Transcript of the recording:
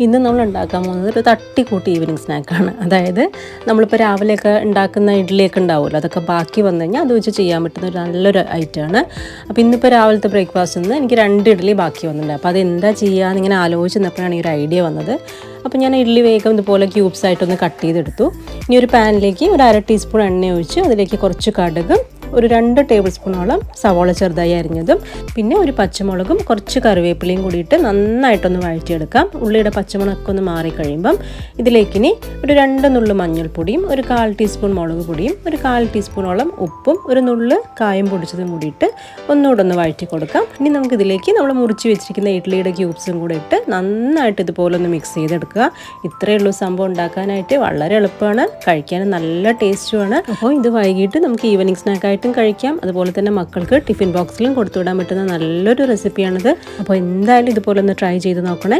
ഇന്ന് നമ്മൾ ഉണ്ടാക്കാൻ പോകുന്നത് ഒരു തട്ടിക്കൂട്ടി ഈവനിങ് സ്നാക്കാണ്. അതായത് നമ്മളിപ്പോൾ രാവിലെയൊക്കെ ഉണ്ടാക്കുന്ന ഇഡ്ഡലിയൊക്കെ ഉണ്ടാവുമല്ലോ, അതൊക്കെ ബാക്കി വന്നു കഴിഞ്ഞാൽ അത് വെച്ച് ചെയ്യാൻ പറ്റുന്ന ഒരു നല്ലൊരു ഐറ്റമാണ്. അപ്പോൾ ഇന്നിപ്പോൾ രാവിലത്തെ ബ്രേക്ക്ഫാസ്റ്റിൽ നിന്ന് എനിക്ക് 2 ഇഡ്ഡലി ബാക്കി വന്നിട്ടുണ്ട്. അപ്പോൾ അതെന്താ ചെയ്യുക ഇങ്ങനെ ആലോചിച്ച് നിന്നപ്പോഴാണ് ഈ ഒരു ഐഡിയ വന്നത്. അപ്പോൾ ഞാൻ ഇഡ്ഡലി വേഗം ഇതുപോലെ ക്യൂബ്സ് ആയിട്ടൊന്ന് കട്ട് ചെയ്തെടുത്തു. ഇനി ഒരു പാനിലേക്ക് ഒരു 1/2 ടീസ്പൂൺ എണ്ണ ഒഴിച്ച് അതിലേക്ക് കുറച്ച് കടുകും ഒരു 2 ടേബിൾ സ്പൂണോളം സവാള ചെറുതായി അരിഞ്ഞതും പിന്നെ ഒരു പച്ചമുളകും കുറച്ച് കറിവേപ്പിലയും കൂടിയിട്ട് നന്നായിട്ടൊന്ന് വഴറ്റിയെടുക്കാം. ഉള്ളിയുടെ പച്ചമുളകൊക്കെ ഒന്ന് മാറിക്കഴിയുമ്പം ഇതിലേക്കിനി ഒരു 2 നുള്ളു മഞ്ഞൾപ്പൊടിയും ഒരു 1/4 ടീസ്പൂൺ മുളക് പൊടിയും ഒരു 1/4 ടീസ്പൂണോളം ഉപ്പും ഒരു നുള്ളു കായം പൊടിച്ചതും കൂടിയിട്ട് ഒന്നുകൂടെ ഒന്ന് വഴറ്റി കൊടുക്കാം. ഇനി നമുക്കിതിലേക്ക് നമ്മൾ മുറിച്ച് വെച്ചിരിക്കുന്ന ഇഡ്ഡലിയുടെ ക്യൂബ്സും കൂടെ ഇട്ട് നന്നായിട്ട് ഇതുപോലെ ഒന്ന് മിക്സ് ചെയ്തെടുക്കുക. ഇത്രയേ ഉള്ളൂ സംഭവം ഉണ്ടാക്കാനായിട്ട്. വളരെ എളുപ്പമാണ്, കഴിക്കാൻ നല്ല ടേസ്റ്റുമാണ്. അപ്പോൾ ഇത് വൈകിട്ട് നമുക്ക് ഈവനിങ് സ്നാക്കായിട്ട് കഴിക്കാം. അതുപോലെ തന്നെ മക്കൾക്ക് ടിഫിൻ ബോക്സിലും കൊടുത്തുവിടാൻ പറ്റുന്ന നല്ലൊരു റെസിപ്പിയാണിത്. അപ്പോൾ എന്തായാലും ഇതുപോലെ ഒന്ന് ട്രൈ ചെയ്ത് നോക്കണേ.